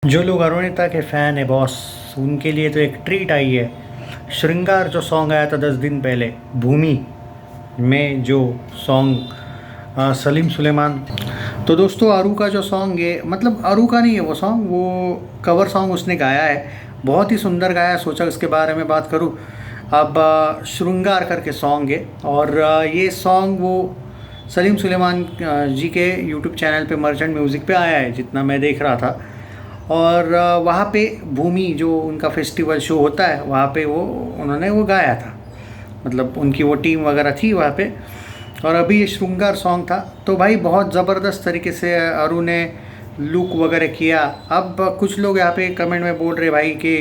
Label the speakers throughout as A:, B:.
A: जो लोग अरुणिता के फ़ैन है बॉस, उनके लिए तो एक ट्रीट आई है। श्रृंगार जो सॉन्ग आया था 10 दिन पहले, भूमि में जो सॉन्ग सलीम सुलेमान। तो दोस्तों अरू का जो सॉन्ग है, मतलब अरू का नहीं है वो सॉन्ग, वो कवर सॉन्ग उसने गाया है। बहुत ही सुंदर गाया है, सोचा उसके बारे में बात करूँ। अब श्रृंगार करके सॉन्ग है और ये सॉन्ग वो सलीम सुलेमान जी के यूट्यूब चैनल पे मर्चेंट म्यूज़िक पे आया है, जितना मैं देख रहा था। और वहाँ पे भूमि जो उनका फेस्टिवल शो होता है, वहाँ पे वो उन्होंने वो गाया था। मतलब उनकी वो टीम वगैरह थी वहाँ पे। और अभी ये श्रृंगार सॉन्ग था, तो भाई बहुत ज़बरदस्त तरीके से अरु ने लुक वगैरह किया। अब कुछ लोग यहाँ पे कमेंट में बोल रहे भाई कि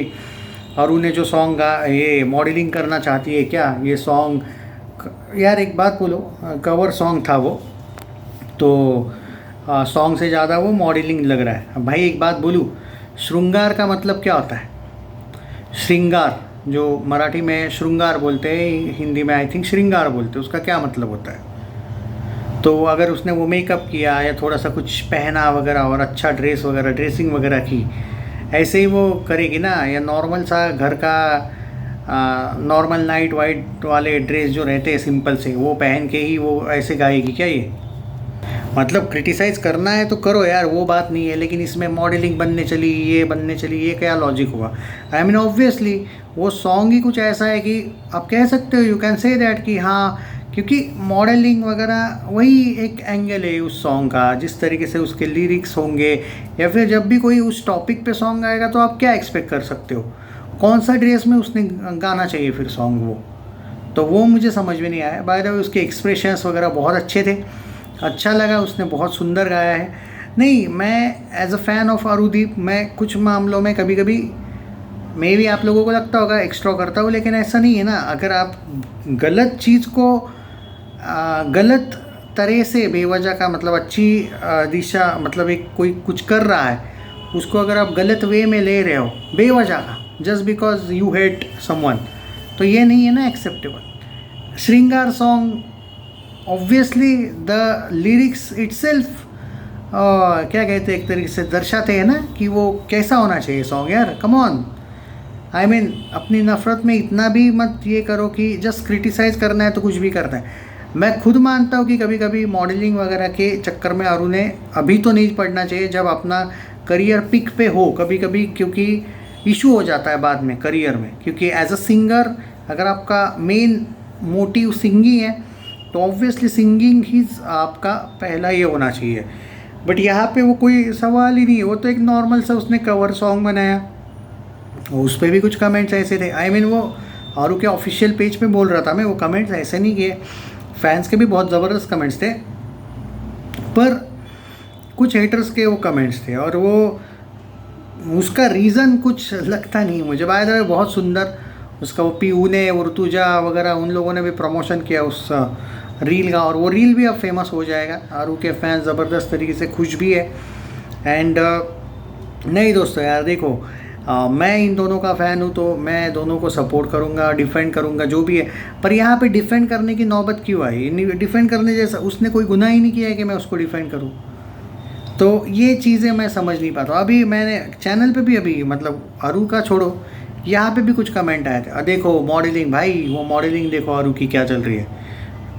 A: अरु ने जो सॉन्ग गा ये मॉडलिंग करना चाहती है क्या ये सॉन्ग। यार एक बात बोलो, कवर सॉन्ग था वो, तो सॉन्ग से ज़्यादा वो मॉडलिंग लग रहा है। अब भाई एक बात बोलूँ, श्रृंगार का मतलब क्या होता है? श्रृंगार जो मराठी में श्रृंगार बोलते हैं, हिंदी में आई थिंक श्रृंगार बोलते हैं, उसका क्या मतलब होता है? तो अगर उसने वो मेकअप किया या थोड़ा सा कुछ पहना वगैरह और अच्छा ड्रेस वगैरह ड्रेसिंग वगैरह की, ऐसे ही वो करेगी ना? या नॉर्मल सा घर का नॉर्मल नाइट वाइट वाले ड्रेस जो रहते हैं सिंपल से, वो पहन के ही वो ऐसे गाएगी क्या ये? मतलब क्रिटिसाइज़ करना है तो करो यार, वो बात नहीं है, लेकिन इसमें मॉडलिंग बनने चली, ये बनने चली, ये क्या लॉजिक हुआ? आई मीन ऑब्वियसली वो सॉन्ग ही कुछ ऐसा है कि आप कह सकते हो, यू कैन से दैट कि हाँ, क्योंकि मॉडलिंग वगैरह वही एक एंगल है उस सॉन्ग का। जिस तरीके से उसके लिरिक्स होंगे, या फिर जब भी कोई उस टॉपिक पे सॉन्ग आएगा तो आप क्या एक्सपेक्ट कर सकते हो? कौन सा ड्रेस में उसने गाना चाहिए फिर सॉन्ग वो? तो वो मुझे समझ में नहीं आया। बाय द वे उसके एक्सप्रेशंस वगैरह बहुत अच्छे थे, अच्छा लगा, उसने बहुत सुंदर गाया है। नहीं, मैं एज अ फ़ैन ऑफ अरुदीप, मैं कुछ मामलों में कभी कभी मे भी आप लोगों को लगता होगा एक्स्ट्रा करता हूँ, लेकिन ऐसा नहीं है ना। अगर आप गलत चीज़ को गलत तरह से बेवजह का, मतलब अच्छी दिशा, मतलब एक कोई कुछ कर रहा है, उसको अगर आप गलत वे में ले रहे हो बेवजह का, just because you hate someone, तो ये नहीं है ना एक्सेप्टेबल। श्रृंगार song obviously the lyrics itself क्या कहते हैं, एक तरीके से दर्शाते हैं ना कि वो कैसा होना चाहिए सॉन्ग। यार कम ऑन, आई मीन अपनी नफ़रत में इतना भी मत ये करो कि जस्ट क्रिटिसाइज़ करना है तो कुछ भी करना है। मैं खुद मानता हूँ कि कभी कभी मॉडलिंग वगैरह के चक्कर में अरु ने अभी तो नहीं पड़ना चाहिए, जब अपना करियर पिक पे हो कभी कभी, क्योंकि इशू हो जाता है बाद में करियर में। क्योंकि एज अ सिंगर अगर आपका मेन मोटिव सिंगिंग है, तो ऑब्वियसली सिंगिंग ही आपका पहला ये होना चाहिए। बट यहाँ पे वो कोई सवाल ही नहीं है, वो तो एक नॉर्मल सा उसने कवर सॉन्ग बनाया। उस पर भी कुछ कमेंट्स ऐसे थे, आई मीन वो आरू के ऑफिशियल पेज पे बोल रहा था मैं, वो कमेंट्स ऐसे नहीं किए। फैंस के भी बहुत ज़बरदस्त कमेंट्स थे, पर कुछ हेटर्स के वो कमेंट्स थे, और वो उसका रीज़न कुछ लगता नहीं मुझे। बाय द वे बहुत सुंदर उसका वो पीऊने और ऋतुजा वगैरह उन लोगों ने भी प्रमोशन किया उस रील का, और वो रील भी अब फेमस हो जाएगा। आरू के फैंस ज़बरदस्त तरीके से खुश भी है। एंड नहीं दोस्तों यार देखो, मैं इन दोनों का फ़ैन हूँ, तो मैं दोनों को सपोर्ट करूँगा, डिफेंड करूँगा जो भी है। पर यहाँ पे डिफेंड करने की नौबत क्यों आई? डिफेंड करने जैसा उसने कोई गुनाह ही नहीं किया है कि मैं उसको डिफेंड करूँ। तो ये चीज़ें मैं समझ नहीं पाता। अभी मैंने चैनल पे भी, अभी मतलब अरू का छोड़ो, यहाँ पे भी कुछ कमेंट आए थे, देखो मॉडलिंग, भाई वो मॉडलिंग देखो अरू की क्या चल रही है।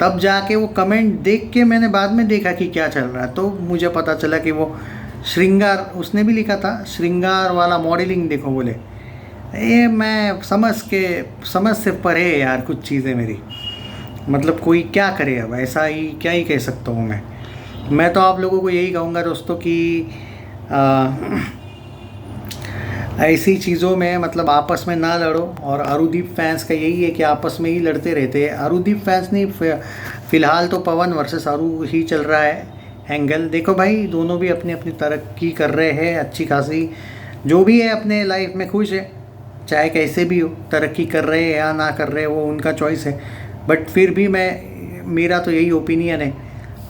A: तब जाके वो कमेंट देख के मैंने बाद में देखा कि क्या चल रहा है, तो मुझे पता चला कि वो श्रृंगार, उसने भी लिखा था श्रृंगार वाला मॉडलिंग देखो बोले। ये मैं समझ से परे है यार कुछ चीज़ें मेरी। मतलब कोई क्या करे, अब ऐसा ही क्या ही कह सकता हूँ मैं तो आप लोगों को यही कहूँगा दोस्तों कि ऐसी चीज़ों में मतलब आपस में ना लड़ो। और अरुदीप फैंस का यही है कि आपस में ही लड़ते रहते हैं। अरुदीप फैंस नहीं, फ़िलहाल तो पवन वर्सेस अरू ही चल रहा है एंगल। देखो भाई दोनों भी अपनी अपनी तरक्की कर रहे हैं अच्छी खासी, जो भी है अपने लाइफ में खुश है, चाहे कैसे भी हो, तरक्की कर रहे हैं या ना कर रहे हैं वो उनका चॉइस है। बट फिर भी मेरा तो यही ओपिनियन है।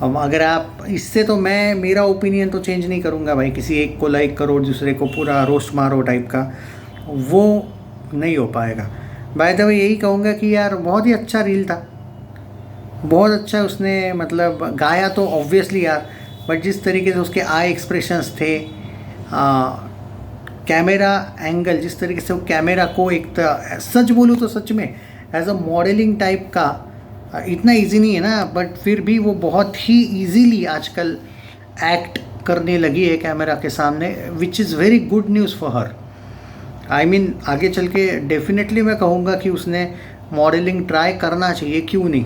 A: अब अगर आप इससे, तो मैं मेरा ओपिनियन तो चेंज नहीं करूँगा भाई, किसी एक को लाइक करो दूसरे को पूरा रोस्ट मारो टाइप का, वो नहीं हो पाएगा। बाय द वे यही कहूँगा कि यार बहुत ही अच्छा रील था, बहुत अच्छा उसने मतलब गाया तो ऑब्वियसली यार, बट जिस तरीके से उसके आई एक्सप्रेशंस थे, कैमरा एंगल, जिस तरीके से वो कैमरा को सच बोलूँ तो सच में एज अ मॉडलिंग टाइप का इतना इजी नहीं है ना, बट फिर भी वो बहुत ही इजीली आजकल एक्ट करने लगी है कैमरा के सामने, which is very good news for her. I mean आगे चल के डेफिनेटली मैं कहूँगा कि उसने मॉडलिंग ट्राई करना चाहिए, क्यों नहीं।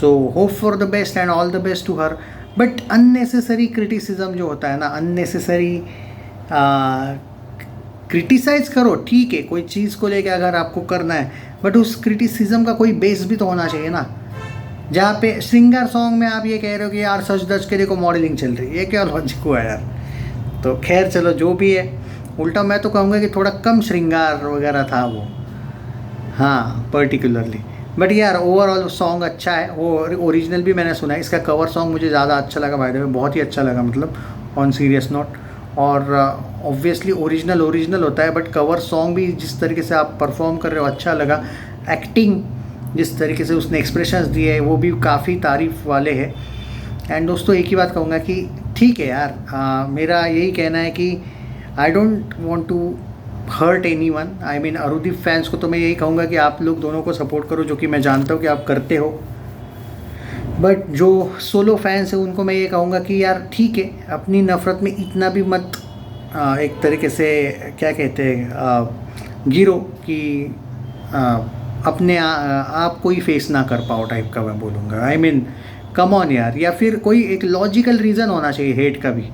A: So hope for the best and all the best to her. But unnecessary criticism जो होता है ना, अननेसेसरी क्रिटिसाइज़ करो ठीक है, कोई चीज़ को लेके अगर आपको करना है, बट उस क्रिटिसिज्म का कोई बेस भी तो होना चाहिए ना। जहाँ पे श्रृंगार सॉन्ग में आप ये कह रहे हो कि यार सच धज के देखो मॉडलिंग चल रही है, ये क्या लॉजिक हुआ यार। तो खैर चलो जो भी है, उल्टा मैं तो कहूँगा कि थोड़ा कम श्रृंगार वगैरह था वो, हाँ पर्टिकुलरली। बट यार ओवरऑल सॉन्ग अच्छा है। वो ओरिजिनल भी मैंने सुना है, इसका कवर सॉन्ग मुझे ज़्यादा अच्छा लगा, बाय द वे बहुत ही अच्छा लगा, मतलब ऑन सीरियस नोट। और ऑब्वियसली ओरिजिनल होता है, बट कवर सॉन्ग भी जिस तरीके से आप परफॉर्म कर रहे हो अच्छा लगा। एक्टिंग जिस तरीके से उसने एक्सप्रेशंस दिए है वो भी काफ़ी तारीफ़ वाले हैं। एंड दोस्तों एक ही बात कहूँगा कि ठीक है यार, मेरा यही कहना है कि I don't want to hurt anyone. I mean Arudeep fans को तो मैं यही कहूँगा कि आप लोग दोनों को सपोर्ट करो, जो कि मैं जानता हूँ कि आप करते हो। बट जो सोलो फैंस है उनको मैं ये कहूँगा कि यार ठीक है, अपनी नफ़रत में इतना भी मत एक तरीके से क्या कहते हैं गिरो कि अपने आप को ही फेस ना कर पाओ टाइप का मैं बोलूँगा। आई मीन कम ऑन यार। या फिर कोई एक लॉजिकल रीज़न होना चाहिए हेट का भी,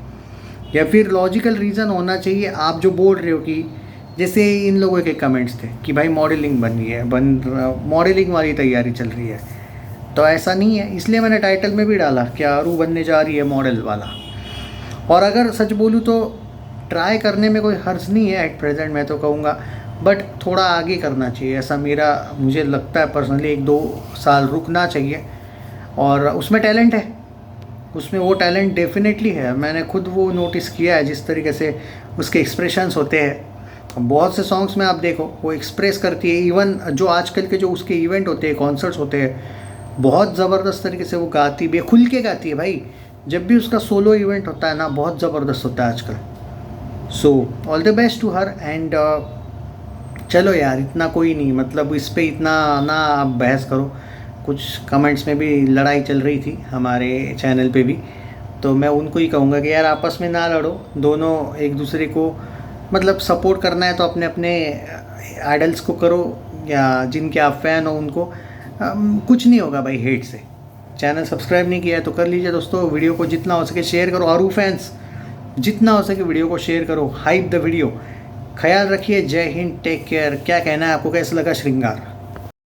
A: या फिर लॉजिकल रीज़न होना चाहिए। आप जो बोल रहे हो कि जैसे इन लोगों के कमेंट्स थे कि भाई मॉडलिंग बन रही है, मॉडलिंग वाली तैयारी चल रही है, तो ऐसा नहीं है। इसलिए मैंने टाइटल में भी डाला कि आरू बनने जा रही है मॉडल वाला। और अगर सच बोलूँ तो ट्राई करने में कोई हर्ज नहीं है एट प्रेजेंट, मैं तो कहूँगा, बट थोड़ा आगे करना चाहिए, ऐसा मुझे लगता है पर्सनली। 1-2 साल रुकना चाहिए। और उसमें टैलेंट है, उसमें वो टैलेंट डेफिनेटली है, मैंने खुद वो नोटिस किया है। जिस तरीके से उसके एक्सप्रेशंस होते हैं बहुत से सॉन्ग्स में, आप देखो वो एक्सप्रेस करती है। इवन जो आजकल के जो उसके इवेंट होते हैं, कॉन्सर्ट्स होते हैं, बहुत ज़बरदस्त तरीके से वो गाती भी है, खुल के गाती है भाई। जब भी उसका सोलो इवेंट होता है ना, बहुत ज़बरदस्त होता है आजकल। So all the best to her. And चलो यार इतना कोई नहीं, मतलब इस पे इतना ना आप बहस करो। कुछ कमेंट्स में भी लड़ाई चल रही थी हमारे चैनल पे भी, तो मैं उनको ही कहूँगा कि यार आपस में ना लड़ो, दोनों एक दूसरे को मतलब सपोर्ट करना है तो अपने अपने आइडल्स को करो, या जिनके आप फ़ैन हो उनको। कुछ नहीं होगा भाई हेट से। चैनल सब्सक्राइब नहीं किया है तो कर लीजिए दोस्तों। वीडियो को जितना हो सके शेयर करो। आरू फैंस जितना हो सके वीडियो को शेयर करो, हाइप द वीडियो। ख्याल रखिए, जय हिंद, टेक केयर। क्या कहना है आपको, कैसा लगा श्रृंगार?